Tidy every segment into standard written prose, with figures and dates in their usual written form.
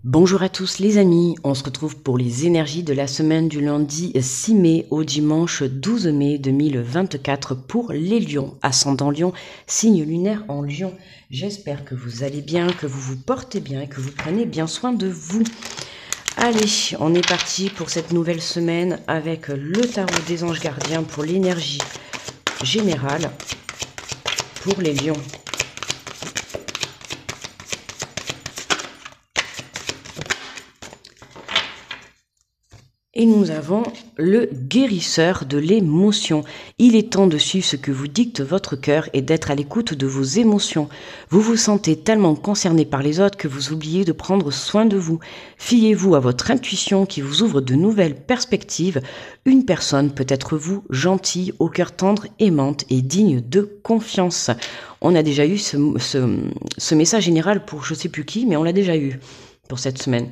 Bonjour à tous les amis, on se retrouve pour les énergies de la semaine du lundi 6 mai au dimanche 12 mai 2024 pour les lions, ascendant lion, signe lunaire en lion. J'espère que vous allez bien, que vous vous portez bien et que vous prenez bien soin de vous. Allez, on est parti pour cette nouvelle semaine avec le tarot des anges gardiens pour l'énergie générale pour les lions. Et nous avons le guérisseur de l'émotion. Il est temps de suivre ce que vous dicte votre cœur et d'être à l'écoute de vos émotions. Vous vous sentez tellement concerné par les autres que vous oubliez de prendre soin de vous. Fiez-vous à votre intuition qui vous ouvre de nouvelles perspectives. Une personne peut être vous, gentille, au cœur tendre, aimante et digne de confiance. On a déjà eu ce message général pour je sais plus qui, mais on l'a déjà eu pour cette semaine.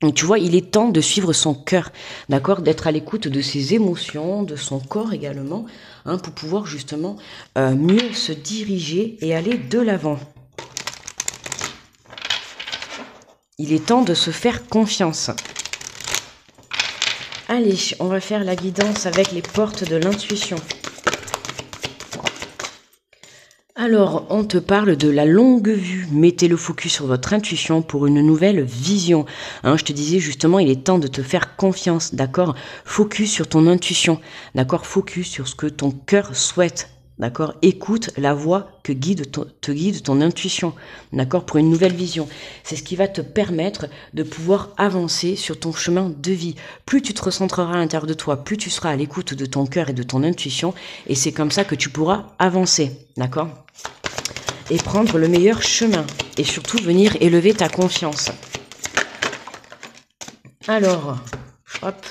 Et tu vois, il est temps de suivre son cœur, d'accord, d'être à l'écoute de ses émotions, de son corps également, pour pouvoir justement mieux se diriger et aller de l'avant. Il est temps de se faire confiance. Allez, on va faire la guidance avec les portes de l'intuition. Alors, on te parle de la longue vue. Mettez le focus sur votre intuition pour une nouvelle vision. Je te disais justement, il est temps de te faire confiance, d'accord? Focus sur ton intuition, d'accord? Focus sur ce que ton cœur souhaite, d'accord? Écoute la voix que te guide ton intuition, d'accord? Pour une nouvelle vision. C'est ce qui va te permettre de pouvoir avancer sur ton chemin de vie. Plus tu te recentreras à l'intérieur de toi, plus tu seras à l'écoute de ton cœur et de ton intuition. Et c'est comme ça que tu pourras avancer, d'accord? Et prendre le meilleur chemin. Et surtout venir élever ta confiance. Alors, hop.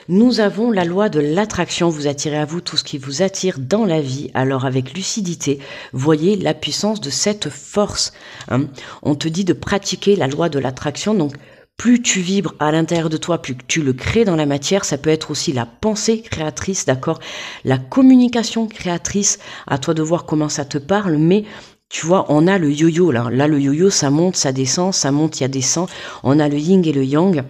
Nous avons la loi de l'attraction. Vous attirez à vous tout ce qui vous attire dans la vie. Alors avec lucidité, voyez la puissance de cette force. On te dit de pratiquer la loi de l'attraction. Donc plus tu vibres à l'intérieur de toi, plus tu le crées dans la matière. Ça peut être aussi la pensée créatrice, d'accord? La communication créatrice. À toi de voir comment ça te parle, mais tu vois, on a le yo-yo là. Là, le yo-yo, ça monte, ça descend, ça monte, il y a descend. On a le yin et le yang.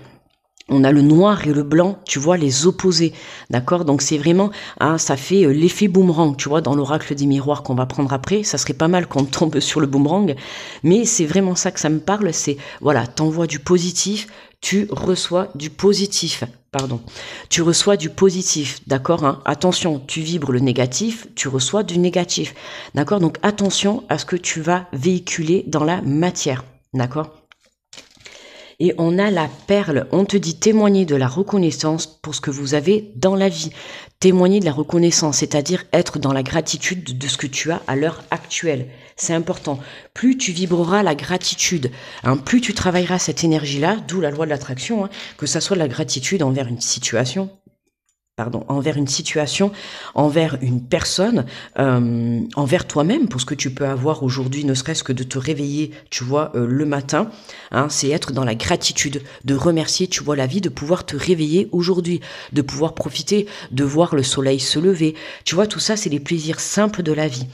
On a le noir et le blanc, tu vois, les opposés, d'accord? Donc c'est vraiment, ça fait l'effet boomerang, tu vois, dans l'oracle des miroirs qu'on va prendre après. Ça serait pas mal qu'on tombe sur le boomerang, mais c'est vraiment ça que ça me parle, c'est, voilà, t'envoies du positif, tu reçois du positif, pardon. Tu reçois du positif, d'accord? Attention, tu vibres le négatif, tu reçois du négatif, d'accord? Donc attention à ce que tu vas véhiculer dans la matière, d'accord? Et on a la perle, on te dit témoigner de la reconnaissance pour ce que vous avez dans la vie. Témoigner de la reconnaissance, c'est-à-dire être dans la gratitude de ce que tu as à l'heure actuelle. C'est important. Plus tu vibreras la gratitude, plus tu travailleras cette énergie-là, d'où la loi de l'attraction, que ça soit de la gratitude envers une situation, envers une personne, envers toi-même, pour ce que tu peux avoir aujourd'hui, ne serait-ce que de te réveiller, tu vois, le matin, c'est être dans la gratitude, de remercier, tu vois, la vie, de pouvoir te réveiller aujourd'hui, de pouvoir profiter, de voir le soleil se lever. Tu vois, tout ça, c'est les plaisirs simples de la vie.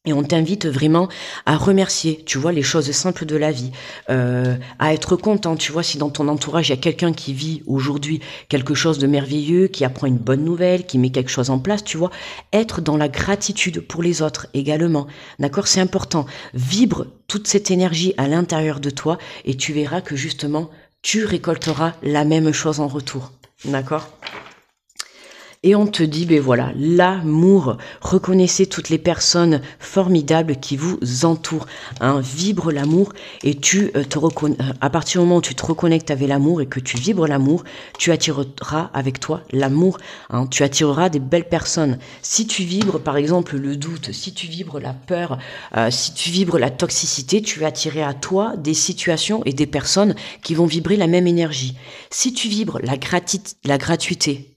Et on t'invite vraiment à remercier, tu vois, les choses simples de la vie, à être content, tu vois, si dans ton entourage, il y a quelqu'un qui vit aujourd'hui quelque chose de merveilleux, qui apprend une bonne nouvelle, qui met quelque chose en place, tu vois, être dans la gratitude pour les autres également, d'accord, c'est important. Vibre toute cette énergie à l'intérieur de toi et tu verras que justement, tu récolteras la même chose en retour, d'accord ? Et on te dit, ben voilà, l'amour, reconnaissez toutes les personnes formidables qui vous entourent, vibre l'amour et tu à partir du moment où tu te reconnectes avec l'amour et que tu vibres l'amour, tu attireras avec toi l'amour, tu attireras des belles personnes. Si tu vibres par exemple le doute, si tu vibres la peur, si tu vibres la toxicité, tu vas attirer à toi des situations et des personnes qui vont vibrer la même énergie. Si tu vibres la gratuité,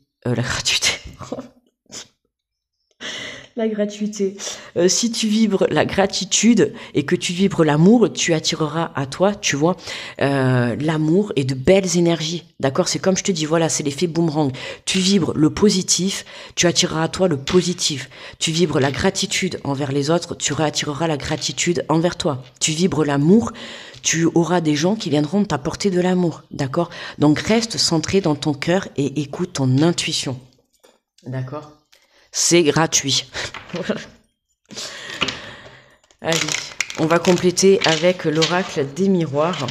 La gratuité. Si tu vibres la gratitude et que tu vibres l'amour, tu attireras à toi, tu vois, l'amour et de belles énergies. D'accord? C'est comme je te dis, voilà, c'est l'effet boomerang. Tu vibres le positif, tu attireras à toi le positif. Tu vibres la gratitude envers les autres, tu réattireras la gratitude envers toi. Tu vibres l'amour, tu auras des gens qui viendront t'apporter de l'amour. D'accord? Donc reste centré dans ton cœur et écoute ton intuition. D'accord? C'est gratuit. Allez, on va compléter avec l'oracle des miroirs.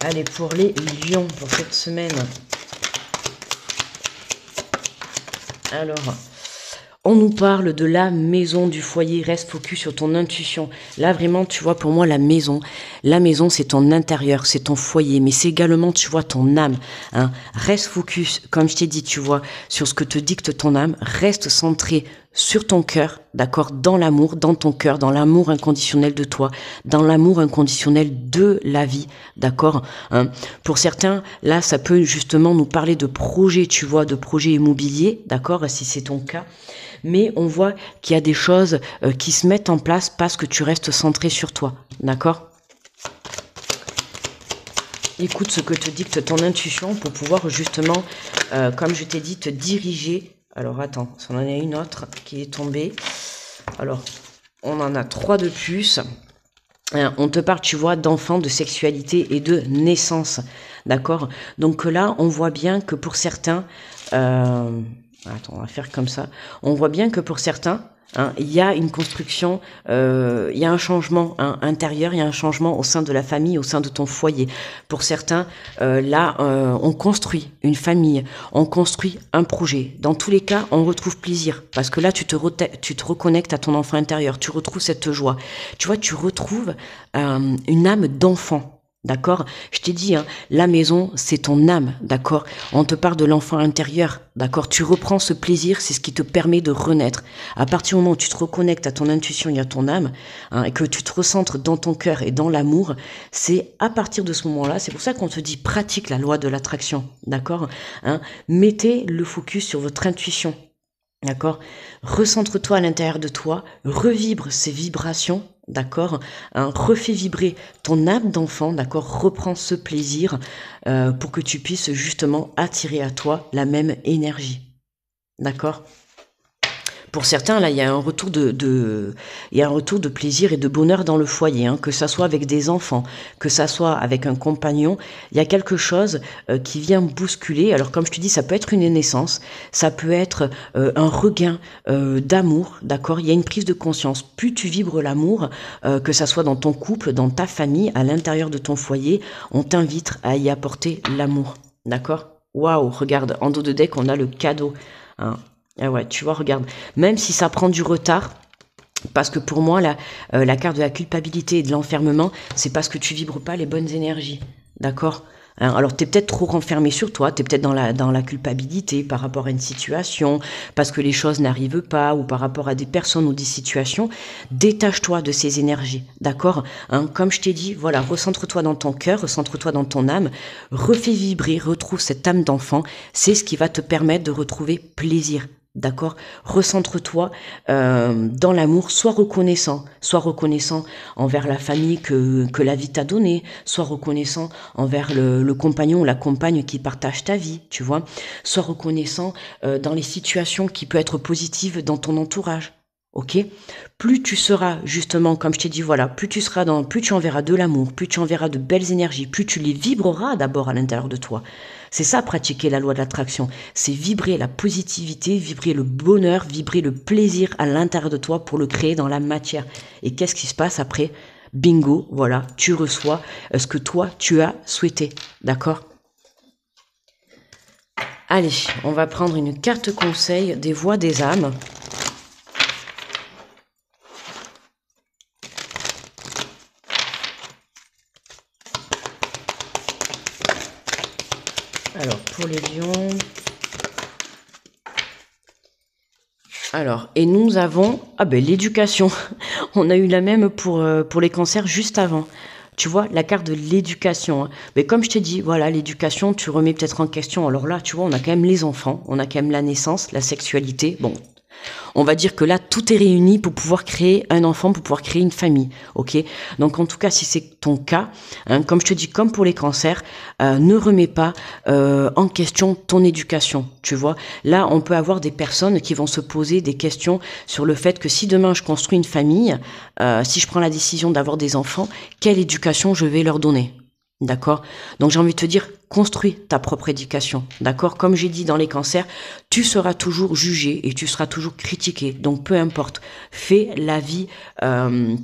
Allez, pour les lions, pour cette semaine. Alors, on nous parle de la maison, du foyer. Reste focus sur ton intuition. Là, vraiment, tu vois, pour moi, la maison, c'est ton intérieur, c'est ton foyer. Mais c'est également, tu vois, ton âme. Hein. Reste focus, comme je t'ai dit, tu vois, sur ce que te dicte ton âme. Reste centré sur ton cœur, d'accord, dans l'amour, dans ton cœur, dans l'amour inconditionnel de toi, dans l'amour inconditionnel de la vie, d'accord. Hein. Pour certains, là, ça peut justement nous parler de projets, tu vois, de projets immobiliers, d'accord, si c'est ton cas. Mais on voit qu'il y a des choses qui se mettent en place parce que tu restes centré sur toi, d'accord? Écoute ce que te dicte ton intuition pour pouvoir justement, comme je t'ai dit, te diriger. Alors attends, on en a une autre qui est tombée. Alors, on en a 3 de plus. On te parle, tu vois, d'enfants, de sexualité et de naissance, d'accord? Donc là, on voit bien que pour certains... Attends, on va faire comme ça. On voit bien que pour certains, hein, il y a une construction, il y a un changement intérieur, il y a un changement au sein de la famille, au sein de ton foyer. Pour certains, là, on construit une famille, on construit un projet. Dans tous les cas, on retrouve plaisir parce que là, tu te reconnectes à ton enfant intérieur, tu retrouves cette joie. Tu vois, tu retrouves une âme d'enfant. D'accord? Je t'ai dit, hein, la maison, c'est ton âme, d'accord? On te parle de l'enfant intérieur, d'accord? Tu reprends ce plaisir, c'est ce qui te permet de renaître. À partir du moment où tu te reconnectes à ton intuition et à ton âme, hein, et que tu te recentres dans ton cœur et dans l'amour, c'est à partir de ce moment-là, c'est pour ça qu'on te dit pratique la loi de l'attraction, d'accord? Hein? Mettez le focus sur votre intuition. D'accord? Recentre-toi à l'intérieur de toi, revibre ces vibrations, d'accord? Hein, refais vibrer ton âme d'enfant, d'accord? Reprends ce plaisir pour que tu puisses justement attirer à toi la même énergie, d'accord? Pour certains, là, il y a un retour il y a un retour de plaisir et de bonheur dans le foyer, hein, que ça soit avec des enfants, que ça soit avec un compagnon. Il y a quelque chose qui vient bousculer. Alors, comme je te dis, ça peut être une naissance, ça peut être un regain d'amour, d'accord? Il y a une prise de conscience. Plus tu vibres l'amour, que ça soit dans ton couple, dans ta famille, à l'intérieur de ton foyer, on t'invite à y apporter l'amour, d'accord? Waouh, regarde, en dos de deck, on a le cadeau, hein. Ah ouais, tu vois, regarde, même si ça prend du retard, parce que pour moi, la carte de la culpabilité et de l'enfermement, c'est parce que tu vibres pas les bonnes énergies, d'accord? Hein, alors, tu es peut-être trop renfermé sur toi, tu es peut-être dans la culpabilité par rapport à une situation, parce que les choses n'arrivent pas, ou par rapport à des personnes ou des situations. Détache-toi de ces énergies, d'accord? Hein, comme je t'ai dit, voilà, recentre-toi dans ton cœur, recentre-toi dans ton âme, refais vibrer, retrouve cette âme d'enfant, c'est ce qui va te permettre de retrouver plaisir. D'accord? Recentre-toi dans l'amour, sois reconnaissant envers la famille que la vie t'a donnée, sois reconnaissant envers le compagnon ou la compagne qui partage ta vie, tu vois, sois reconnaissant dans les situations qui peuvent être positives dans ton entourage. Ok? Plus tu seras justement, comme je t'ai dit, voilà, plus tu enverras de l'amour, plus tu enverras de belles énergies, plus tu les vibreras d'abord à l'intérieur de toi. C'est ça, pratiquer la loi de l'attraction. C'est vibrer la positivité, vibrer le bonheur, vibrer le plaisir à l'intérieur de toi pour le créer dans la matière. Et qu'est-ce qui se passe après? Bingo, voilà, tu reçois ce que toi, tu as souhaité. D'accord? Allez, on va prendre une carte conseil des voix des âmes. Alors, pour les lions... Alors, et nous avons... Ah ben, l'éducation. On a eu la même pour les cancers juste avant. tu vois, la carte de l'éducation. Hein. Mais comme je t'ai dit, voilà, l'éducation, tu remets peut-être en question. Alors là, tu vois, on a quand même les enfants, on a quand même la naissance, la sexualité. Bon, on va dire que là, tout est réuni pour pouvoir créer un enfant, pour pouvoir créer une famille, ok? Donc, en tout cas, si c'est ton cas, hein, comme je te dis, comme pour les cancers, ne remets pas en question ton éducation, tu vois? Là, on peut avoir des personnes qui vont se poser des questions sur le fait que si demain je construis une famille, si je prends la décision d'avoir des enfants, quelle éducation je vais leur donner? D'accord? Donc j'ai envie de te dire, construis ta propre éducation. D'accord? Comme j'ai dit dans les cancers, tu seras toujours jugé et tu seras toujours critiqué. Donc peu importe, fais la vie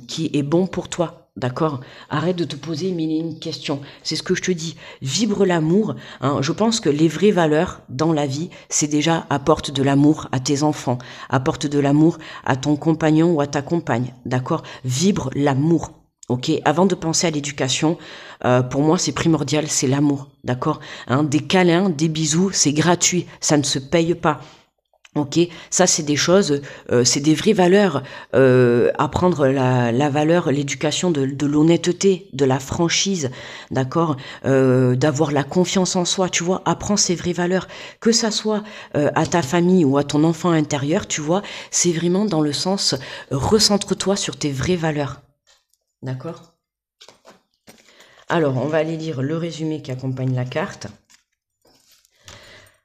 qui est bon pour toi. D'accord? Arrête de te poser mille et une questions. C'est ce que je te dis. Vibre l'amour. Hein. Je pense que les vraies valeurs dans la vie, c'est déjà apporte de l'amour à tes enfants, apporte de l'amour à ton compagnon ou à ta compagne. D'accord? Vibre l'amour. Ok, avant de penser à l'éducation, pour moi c'est primordial, c'est l'amour, d'accord, hein, des câlins, des bisous, c'est gratuit, ça ne se paye pas. Ok, ça c'est des choses, c'est des vraies valeurs. Apprendre la valeur, l'éducation de l'honnêteté, de la franchise, d'accord, d'avoir la confiance en soi. Tu vois, apprends ces vraies valeurs, que ça soit à ta famille ou à ton enfant intérieur. Tu vois, c'est vraiment dans le sens recentre-toi sur tes vraies valeurs. D'accord? Alors, on va aller lire le résumé qui accompagne la carte.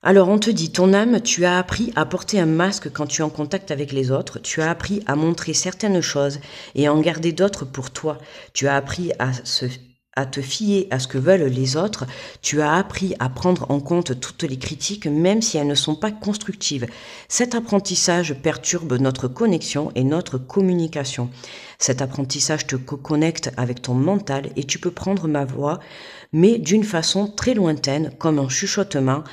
Alors, on te dit, ton âme, tu as appris à porter un masque quand tu es en contact avec les autres. Tu as appris à montrer certaines choses et à en garder d'autres pour toi. Tu as appris à te fier à ce que veulent les autres. Tu as appris à prendre en compte toutes les critiques, même si elles ne sont pas constructives. Cet apprentissage perturbe notre connexion et notre communication. Cet apprentissage te connecte avec ton mental et tu peux prendre ma voix, mais d'une façon très lointaine, comme un chuchotement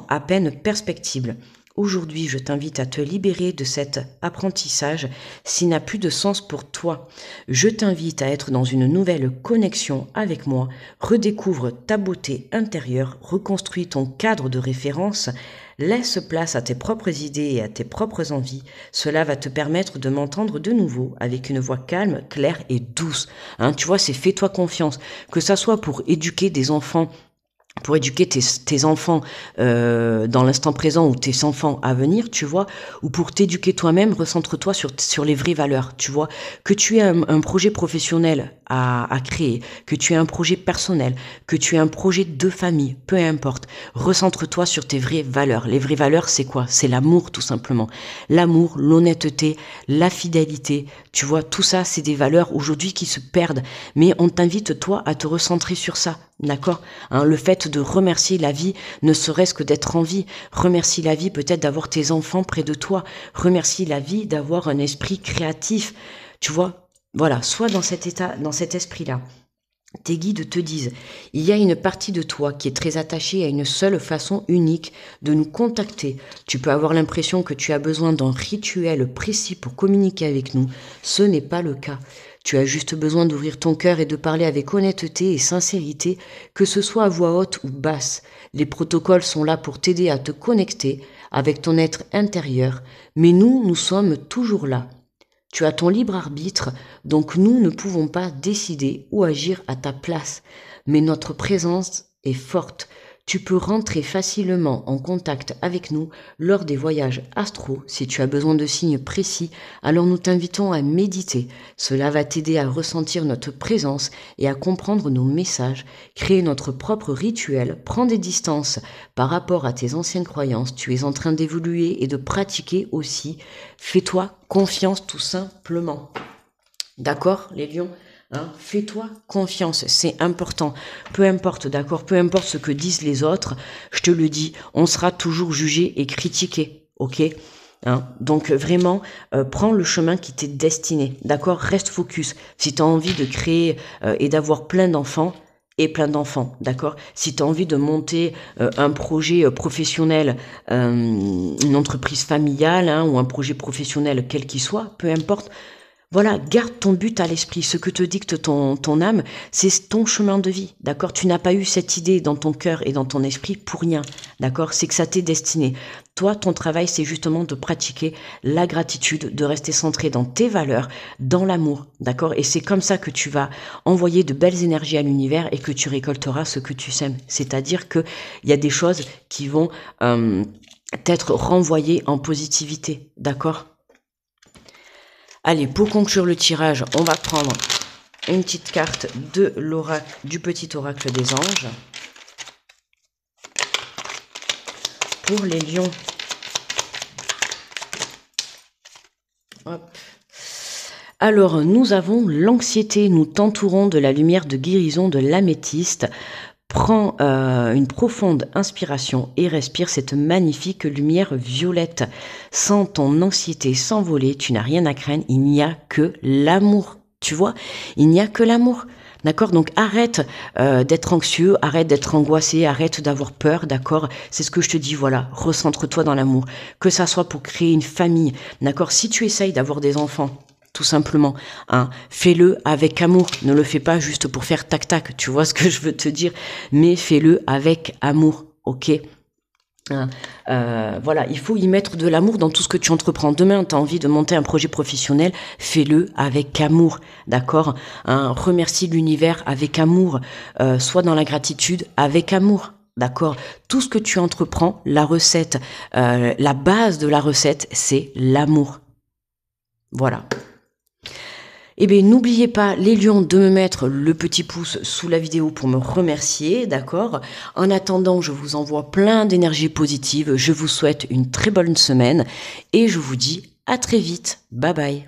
à peine perceptible. Aujourd'hui, je t'invite à te libérer de cet apprentissage s'il n'a plus de sens pour toi. Je t'invite à être dans une nouvelle connexion avec moi. Redécouvre ta beauté intérieure, reconstruis ton cadre de référence, laisse place à tes propres idées et à tes propres envies. Cela va te permettre de m'entendre de nouveau avec une voix calme, claire et douce. Hein, tu vois, c'est fais-toi confiance. Que ça soit pour éduquer des enfants, pour éduquer tes enfants dans l'instant présent ou tes enfants à venir, tu vois, ou pour t'éduquer toi-même, recentre-toi sur les vraies valeurs, tu vois, que tu aies un projet professionnel à créer, que tu aies un projet personnel, que tu aies un projet de famille, peu importe, recentre-toi sur tes vraies valeurs. Les vraies valeurs, c'est quoi? C'est l'amour, tout simplement. L'amour, l'honnêteté, la fidélité, tu vois, tout ça, c'est des valeurs aujourd'hui qui se perdent, mais on t'invite, toi, à te recentrer sur ça. D'accord, hein, le fait de remercier la vie, ne serait-ce que d'être en vie. Remercie la vie peut-être d'avoir tes enfants près de toi. Remercie la vie d'avoir un esprit créatif. Tu vois, voilà, sois dans cet état, dans cet esprit-là. Tes guides te disent, il y a une partie de toi qui est très attachée à une seule façon unique de nous contacter. Tu peux avoir l'impression que tu as besoin d'un rituel précis pour communiquer avec nous. Ce n'est pas le cas. Tu as juste besoin d'ouvrir ton cœur et de parler avec honnêteté et sincérité, que ce soit à voix haute ou basse. Les protocoles sont là pour t'aider à te connecter avec ton être intérieur, mais nous sommes toujours là. Tu as ton libre arbitre, donc nous ne pouvons pas décider ou agir à ta place, mais notre présence est forte. Tu peux rentrer facilement en contact avec nous lors des voyages astraux. Si tu as besoin de signes précis, alors nous t'invitons à méditer. Cela va t'aider à ressentir notre présence et à comprendre nos messages. Créer notre propre rituel. Prends des distances par rapport à tes anciennes croyances. Tu es en train d'évoluer et de pratiquer aussi. Fais-toi confiance tout simplement. D'accord, les lions? Hein, fais-toi confiance, c'est important. Peu importe, d'accord, peu importe ce que disent les autres, je te le dis, on sera toujours jugé et critiqué, ok? Hein, donc vraiment, prends le chemin qui t'est destiné, d'accord? Reste focus. Si tu as envie de créer et d'avoir plein d'enfants, d'accord? Si tu as envie de monter un projet professionnel, une entreprise familiale, hein, ou un projet professionnel quel qu'il soit, peu importe, voilà, garde ton but à l'esprit. Ce que te dicte ton âme, c'est ton chemin de vie, d'accord? Tu n'as pas eu cette idée dans ton cœur et dans ton esprit pour rien, d'accord? C'est que ça t'est destiné. Toi, ton travail, c'est justement de pratiquer la gratitude, de rester centré dans tes valeurs, dans l'amour, d'accord? Et c'est comme ça que tu vas envoyer de belles énergies à l'univers et que tu récolteras ce que tu sèmes. C'est-à-dire qu'il y a des choses qui vont être renvoyées en positivité, d'accord? Allez, pour conclure le tirage, on va prendre une petite carte de l'oracle, du petit oracle des anges. Pour les lions. Hop. Alors, nous avons l'anxiété. Nous t'entourons de la lumière de guérison de l'améthyste. Prends une profonde inspiration et respire cette magnifique lumière violette. Sans ton anxiété s'envoler, tu n'as rien à craindre, il n'y a que l'amour. Tu vois, il n'y a que l'amour. D'accord? Donc arrête d'être anxieux, arrête d'être angoissé, arrête d'avoir peur, d'accord? C'est ce que je te dis, voilà, recentre-toi dans l'amour. Que ça soit pour créer une famille, d'accord? Si tu essayes d'avoir des enfants, tout simplement, hein, fais-le avec amour. Ne le fais pas juste pour faire tac-tac, tu vois ce que je veux te dire? Mais fais-le avec amour, ok? Voilà, il faut y mettre de l'amour dans tout ce que tu entreprends. Demain, tu as envie de monter un projet professionnel, fais-le avec amour, d'accord? Remercie l'univers avec amour, sois dans la gratitude avec amour, d'accord? Tout ce que tu entreprends, la recette, la base de la recette, c'est l'amour. Voilà. Eh bien, n'oubliez pas, les lions, de me mettre le petit pouce sous la vidéo pour me remercier, d'accord? En attendant, je vous envoie plein d'énergie positive. Je vous souhaite une très bonne semaine et je vous dis à très vite. Bye bye.